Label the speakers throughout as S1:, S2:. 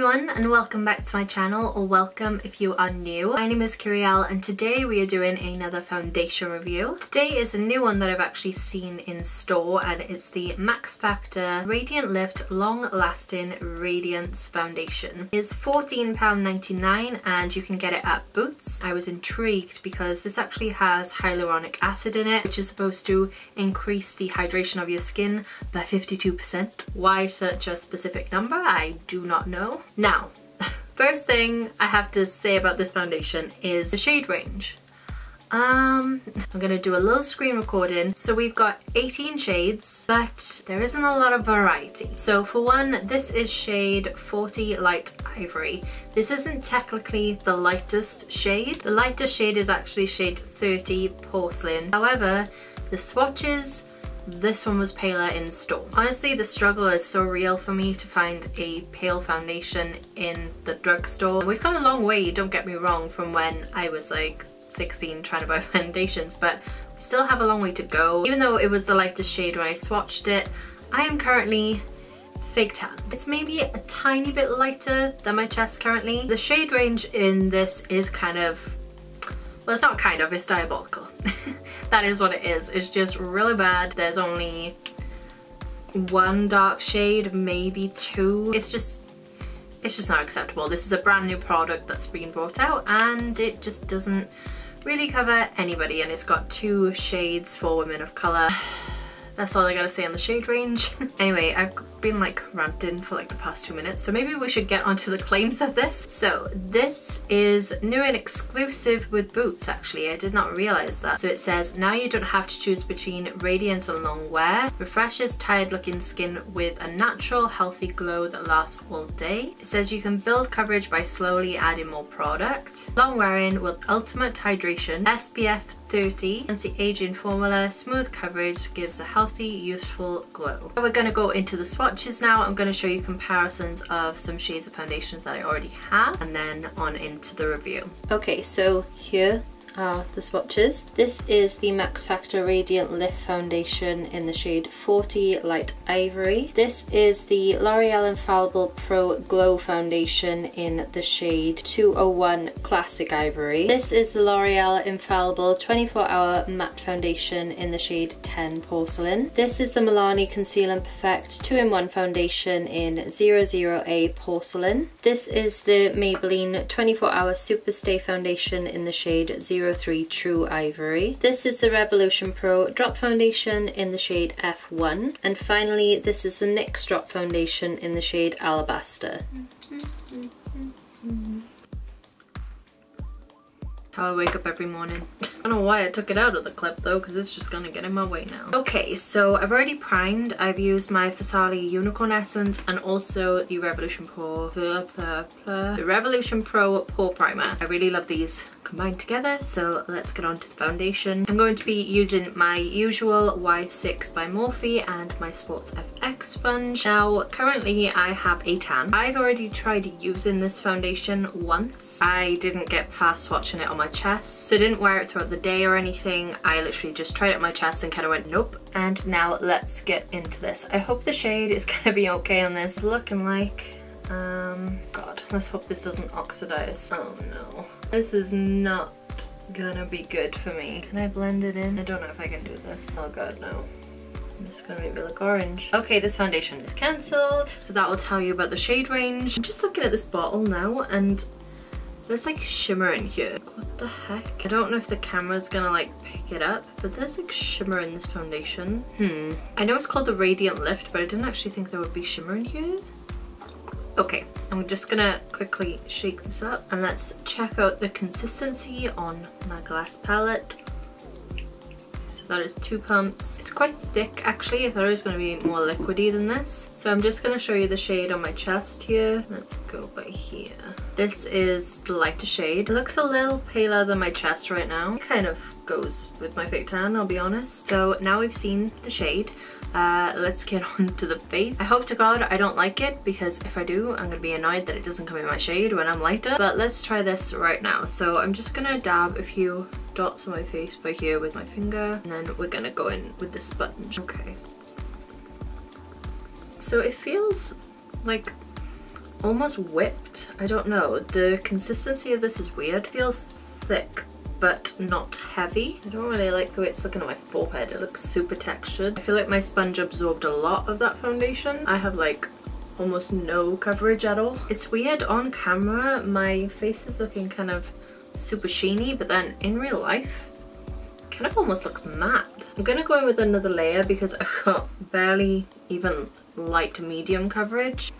S1: everyone and welcome back to my channel, or welcome if you are new. My name is Kyrielle and today we are doing another foundation review. Today is a new one that I've actually seen in store and it's the Max Factor Radiant Lift Long Lasting Radiance Foundation. It's £14.99 and you can get it at Boots. I was intrigued because this actually has hyaluronic acid in it, which is supposed to increase the hydration of your skin by 52%. Why such a specific number? I do not know. Now, first thing I have to say about this foundation is the shade range. I'm gonna do a little screen recording. So we've got 18 shades, but there isn't a lot of variety. So for one, this is shade 40 Light Ivory. This isn't technically the lightest shade. The lightest shade is actually shade 30 Porcelain. However, the swatches, this one was paler in store. Honestly, the struggle is so real for me to find a pale foundation in the drugstore. We've come a long way, don't get me wrong, from when I was like 16 trying to buy foundations, but we still have a long way to go. Even though it was the lightest shade when I swatched it, I am currently fake tan. It's maybe a tiny bit lighter than my chest currently. The shade range in this is kind of, well, it's not kind of, it's diabolical. That is what it is. It's just really bad. There's only one dark shade, maybe two. It's just not acceptable. This is a brand new product that's been brought out and it just doesn't really cover anybody, and it's got 2 shades for women of color. That's all I gotta say on the shade range. Anyway, I've been like ranting for like the past 2 minutes, so maybe we should get onto the claims of this. So this is new and exclusive with Boots, actually. I did not realize that. So it says, now you don't have to choose between radiance and long wear. Refreshes tired looking skin with a natural healthy glow that lasts all day. It says you can build coverage by slowly adding more product. Long wearing with ultimate hydration, SPF 30, anti-aging formula, smooth coverage, gives a healthy, youthful glow. We're going to go into the swatches now. I'm going to show you comparisons of some shades of foundations that I already have and then on into the review. Okay, so here are the swatches. This is the Max Factor Radiant Lift Foundation in the shade 40 Light Ivory. This is the L'Oreal Infallible Pro Glow Foundation in the shade 201 Classic Ivory. This is the L'Oreal Infallible 24-Hour Matte Foundation in the shade 10 Porcelain. This is the Milani Conceal and Perfect 2-in-1 Foundation in 00A Porcelain. This is the Maybelline 24-Hour Superstay Foundation in the shade 03 True Ivory. This is the Revolution Pro Drop Foundation in the shade F1. And finally, this is the NYX Drop Foundation in the shade Alabaster. How I wake up every morning. I don't know why I took it out of the clip though, because it's just gonna get in my way now. Okay, so I've already primed. I've used my Fasarli Unicorn Essence and also the Revolution Pro Pore Primer. I really love these combined together, so let's get on to the foundation. I'm going to be using my usual Y6 by Morphe and my Sports FX sponge. Now, currently I have a tan. I've already tried using this foundation once. I didn't get past swatching it on my chest, so I didn't wear it throughout the day or anything. I literally just tried it on my chest and kind of went nope. And now let's get into this. I hope the shade is gonna be okay on this. Looking like God, let's hope this doesn't oxidize. Oh no, this is not gonna be good for me. Can I blend it in? I don't know if I can do this. Oh god, no. This is gonna make me look orange. Okay, this foundation is cancelled, so that will tell you about the shade range. I'm just looking at this bottle now and there's like shimmer in here. What the heck? I don't know if the camera's gonna like pick it up, but there's like shimmer in this foundation. I know it's called the Radiant Lift, but I didn't actually think there would be shimmer in here. Okay, I'm just gonna quickly shake this up and let's check out the consistency on my glass palette. So that is 2 pumps. It's quite thick actually. I thought it was gonna be more liquidy than this. So I'm just gonna show you the shade on my chest here. Let's go by here. This is the lighter shade. It looks a little paler than my chest right now. It kind of goes with my fake tan, I'll be honest. So now we've seen the shade. Let's get on to the face. I hope to God I don't like it, because if I do, I'm gonna be annoyed that it doesn't come in my shade when I'm lighter. But let's try this right now. So I'm just gonna dab a few dots on my face by here with my finger, and then we're gonna go in with the sponge. Okay. So it feels like almost whipped. I don't know, the consistency of this is weird. It feels thick but not heavy. I don't really like the way it's looking on my forehead. It looks super textured. I feel like my sponge absorbed a lot of that foundation. I have like almost no coverage at all. It's weird, on camera my face is looking kind of super sheeny, but then in real life it kind of almost looks matte. I'm gonna go in with another layer because I've got barely even light to medium coverage.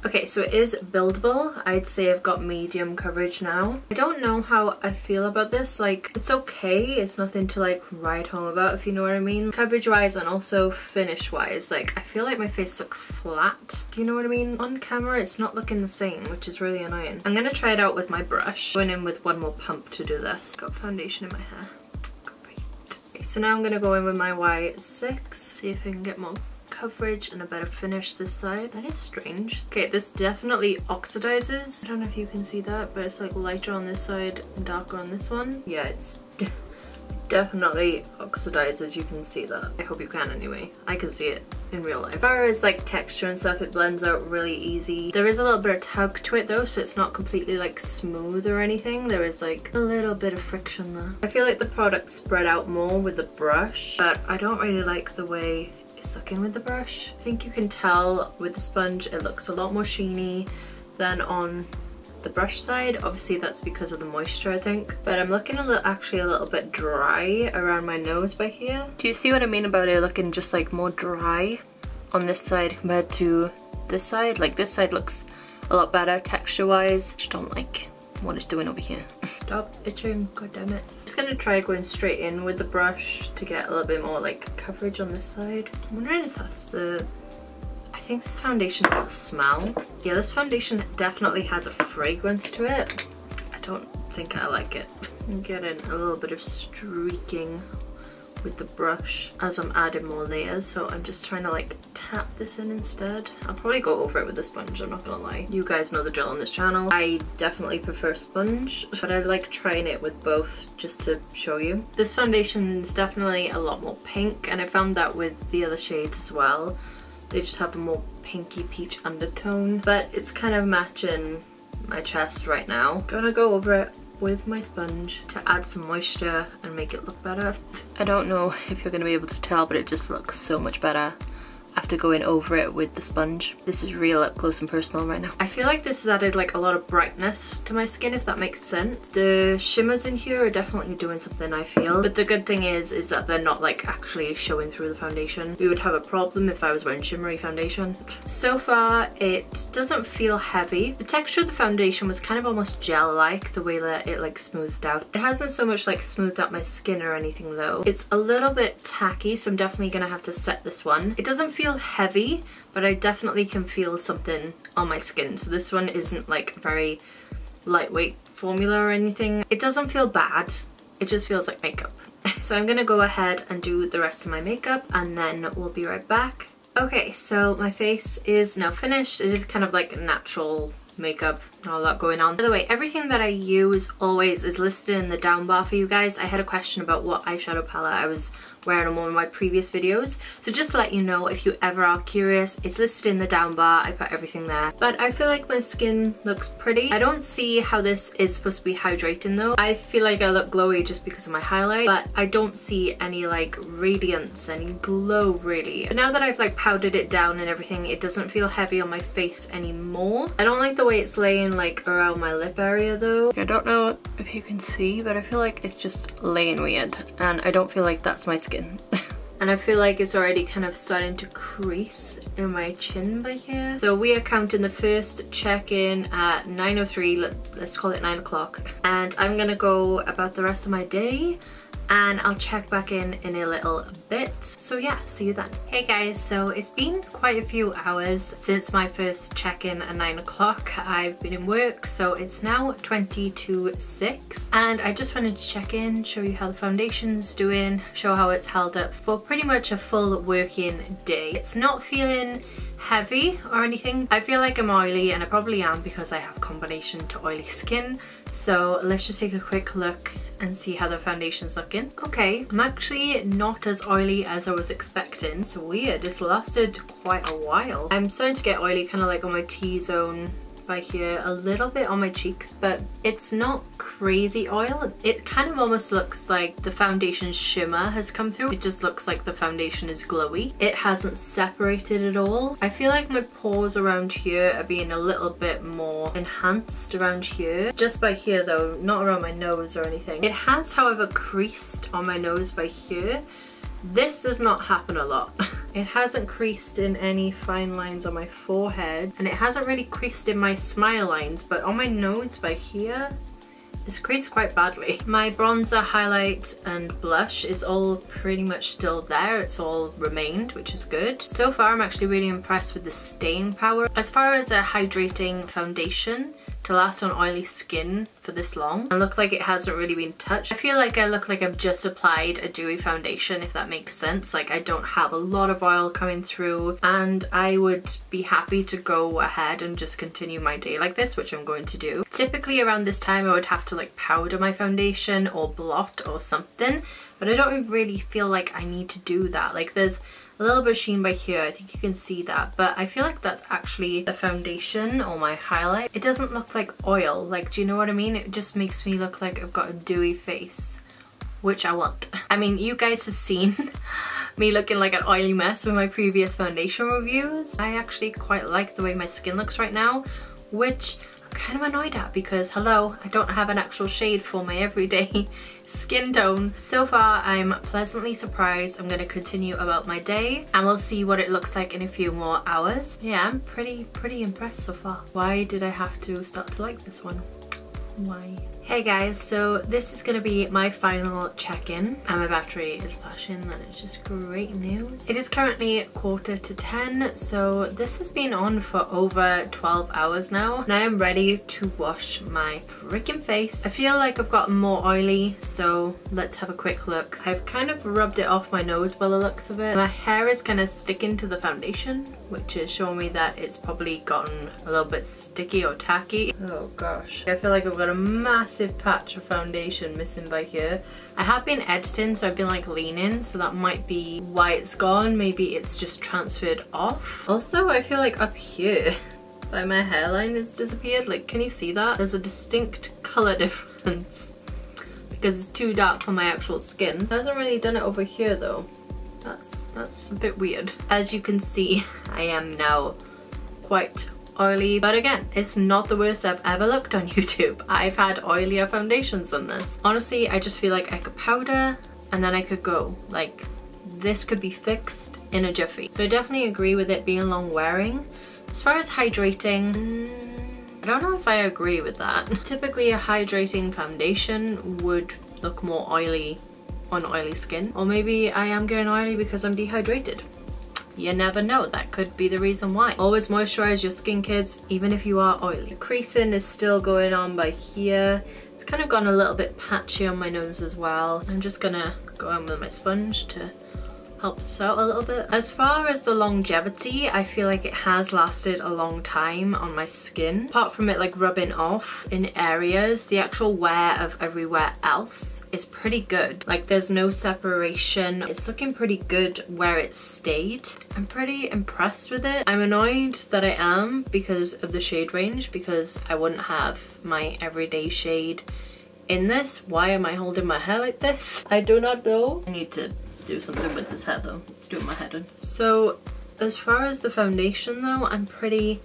S1: Okay, so it is buildable. I'd say I've got medium coverage now. I don't know how I feel about this. Like, it's okay. It's nothing to like write home about, if you know what I mean. Coverage wise and also finish wise, like I feel like my face looks flat. Do you know what I mean? On camera it's not looking the same, which is really annoying. I'm gonna try it out with my brush. Going in with one more pump to do this. Got foundation in my hair. Great. Okay, so now I'm gonna go in with my Y6. See if I can get more coverage and a better finish this side. That is strange. Okay, this definitely oxidizes. I don't know if you can see that, but it's like lighter on this side and darker on this one. Yeah, it's definitely oxidizes. You can see that. I hope you can anyway. I can see it in real life. As far as like texture and stuff, it blends out really easy. There is a little bit of tug to it though, so it's not completely like smooth or anything. There is like a little bit of friction there. I feel like the product spread out more with the brush, but I don't really like the way it's looking with the brush. I think you can tell with the sponge it looks a lot more sheeny than on the brush side. Obviously that's because of the moisture, I think, but I'm looking actually a little bit dry around my nose by here. Do you see what I mean about it looking just like more dry on this side compared to this side? Like this side looks a lot better texture wise. Just don't like what it's doing over here. Stop itching, god damn it. Just gonna try going straight in with the brush to get a little bit more like coverage on this side. I'm wondering if that's the... I think this foundation has a smell. Yeah, this foundation definitely has a fragrance to it. I don't think I like it. I'm getting a little bit of streaking with the brush as I'm adding more layers, so I'm just trying to like tap this in instead. I'll probably go over it with the sponge, I'm not gonna lie. You guys know the drill on this channel. I definitely prefer sponge, but I like trying it with both just to show you. This foundation is definitely a lot more pink, and I found that with the other shades as well. They just have a more pinky peach undertone, but it's kind of matching my chest right now. Gonna go over it with my sponge to add some moisture and make it look better. I don't know if you're gonna be able to tell, but it just looks so much better after going over it with the sponge. This is real up close and personal right now. I feel like this has added like a lot of brightness to my skin, if that makes sense. The shimmers in here are definitely doing something, I feel, but the good thing is that they're not like actually showing through the foundation. We would have a problem if I was wearing shimmery foundation. So far it doesn't feel heavy. The texture of the foundation was kind of almost gel-like, the way that it like smoothed out. It hasn't so much like smoothed out my skin or anything though. It's a little bit tacky, so I'm definitely gonna have to set this one. It doesn't feel heavy, but I definitely can feel something on my skin, so this one isn't like very lightweight formula or anything. It doesn't feel bad, it just feels like makeup. So I'm gonna go ahead and do the rest of my makeup and then we'll be right back. Okay, so my face is now finished. It is kind of like natural makeup, not a lot going on. By the way, everything that I use always is listed in the down bar for you guys. I had a question about what eyeshadow palette I was wearing on one of my previous videos, so just to let you know, if you ever are curious, it's listed in the down bar. I put everything there. But I feel like my skin looks pretty. I don't see how this is supposed to be hydrating though. I feel like I look glowy just because of my highlight, but I don't see any like radiance, any glow really. But now that I've like powdered it down and everything, it doesn't feel heavy on my face anymore. I don't like the way it's laying like around my lip area though. I don't know if you can see, but I feel like it's just laying weird, and I don't feel like that's my skin. And I feel like it's already kind of starting to crease in my chin by here. So we are counting the first check-in at 9:03, let's call it 9 o'clock. And I'm gonna go about the rest of my day, and I'll check back in a little bit. So yeah, see you then. Hey guys, so it's been quite a few hours since my first check-in at 9 o'clock. I've been in work, so it's now 20 to 6. And I just wanted to check in, show you how the foundation's doing, show how it's held up for pretty much a full working day. It's not feeling heavy or anything. I feel like I'm oily, and I probably am because I have combination to oily skin. So let's just take a quick look and see how the foundation's looking. Okay, I'm actually not as oily oily as I was expecting. It's weird, it's lasted quite a while. I'm starting to get oily kind of like on my T-zone by here, a little bit on my cheeks, but it's not crazy oil. It kind of almost looks like the foundation shimmer has come through. It just looks like the foundation is glowy. It hasn't separated at all. I feel like my pores around here are being a little bit more enhanced around here. Just by here though, not around my nose or anything. It has, however, creased on my nose by here. This does not happen a lot. It hasn't creased in any fine lines on my forehead, and it hasn't really creased in my smile lines, but on my nose by here, it's creased quite badly. My bronzer, highlight and blush is all pretty much still there. It's all remained, which is good. So far I'm actually really impressed with the staying power. As far as a hydrating foundation to last on oily skin for this long and look like it hasn't really been touched, I feel like I look like I've just applied a dewy foundation, if that makes sense. Like, I don't have a lot of oil coming through, and I would be happy to go ahead and just continue my day like this, which I'm going to do. Typically around this time I would have to like powder my foundation or blot or something, but I don't really feel like I need to do that. Like, there's a little bit of sheen by here, I think you can see that, but I feel like that's actually the foundation or my highlight. It doesn't look like oil, like, do you know what I mean? It just makes me look like I've got a dewy face, which I want. I mean, you guys have seen me looking like an oily mess with my previous foundation reviews. I actually quite like the way my skin looks right now, which I'm kind of annoyed at because, hello, I don't have an actual shade for my everyday skin tone. So far I'm pleasantly surprised. I'm going to continue about my day and we'll see what it looks like in a few more hours. Yeah, I'm pretty impressed so far. Why did I have to start to like this one? Why? Hey guys, so this is gonna be my final check-in and my battery is flashing. That is just great news. It is currently 9:45, so this has been on for over 12 hours now and I am ready to wash my freaking face. I feel like I've gotten more oily, so let's have a quick look. I've kind of rubbed it off my nose by the looks of it. My hair is kind of sticking to the foundation, which is showing me that it's probably gotten a little bit sticky or tacky. Oh gosh, I feel like I've got a massive patch of foundation missing by here. I have been editing, so I've been like leaning, so that might be why it's gone. Maybe it's just transferred off. Also, I feel like up here by my hairline has disappeared. Like, can you see that? There's a distinct color difference because it's too dark on my actual skin. It hasn't really done it over here though. That's a bit weird. As you can see, I am now quite oily, but again, it's not the worst I've ever looked on YouTube. I've had oilier foundations than this. Honestly, I just feel like I could powder and then I could go. Like, this could be fixed in a jiffy. So I definitely agree with it being long wearing. As far as hydrating, I don't know if I agree with that. Typically a hydrating foundation would look more oily on oily skin, or maybe I am getting oily because I'm dehydrated. You never know, that could be the reason why. Always moisturize your skin, kids, even if you are oily. The creasing is still going on by here. It's kind of gone a little bit patchy on my nose as well. I'm just gonna go in with my sponge to help this out a little bit. As far as the longevity, I feel like it has lasted a long time on my skin. Apart from it like rubbing off in areas, the actual wear of everywhere else is pretty good. Like, there's no separation. It's looking pretty good where it stayed. I'm pretty impressed with it. I'm annoyed that I am because of the shade range, because I wouldn't have my everyday shade in this. Why am I holding my hair like this? I do not know. I need to do something with this hair though. Let's do my head in. So as far as the foundation though, I'm pretty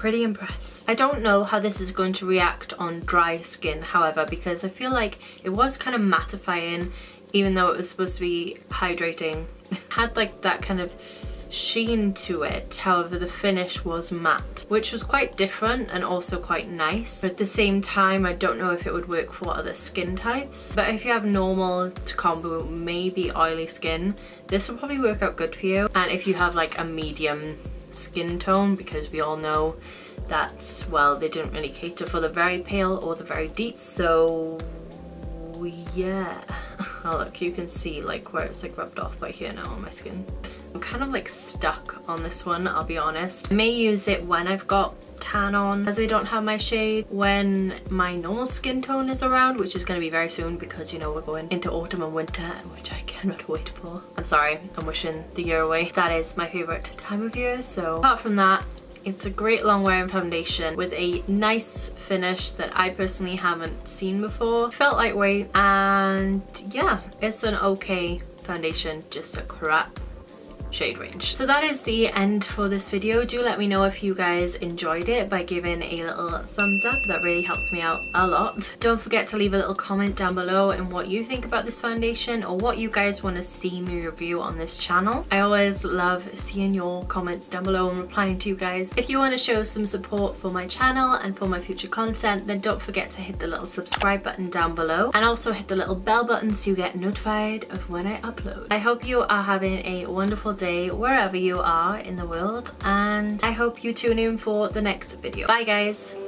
S1: impressed. I don't know how this is going to react on dry skin, however, because I feel like it was kind of mattifying even though it was supposed to be hydrating. It had like that kind of sheen to it, however the finish was matte, which was quite different and also quite nice. But at the same time, I don't know if it would work for other skin types, but if you have normal to combo maybe oily skin, this will probably work out good for you. And if you have like a medium skin tone, because we all know that, well, they didn't really cater for the very pale or the very deep, so yeah. Oh look, you can see like where it's like rubbed off by here now on my skin. I'm kind of like stuck on this one, I'll be honest. I may use it when I've got tan on, as I don't have my shade when my normal skin tone is around, which is going to be very soon because, you know, we're going into autumn and winter, which I cannot wait for. I'm sorry, I'm wishing the year away. That is my favorite time of year. So apart from that, it's a great long wearing foundation with a nice finish that I personally haven't seen before. Felt lightweight, and yeah, it's an okay foundation, just a crap shade range. So that is the end for this video. Do let me know if you guys enjoyed it by giving a little thumbs up. That really helps me out a lot. Don't forget to leave a little comment down below and what you think about this foundation or what you guys want to see me review on this channel. I always love seeing your comments down below and replying to you guys. If you want to show some support for my channel and for my future content, then don't forget to hit the little subscribe button down below and also hit the little bell button so you get notified of when I upload. I hope you are having a wonderful day wherever you are in the world, and I hope you tune in for the next video. Bye guys!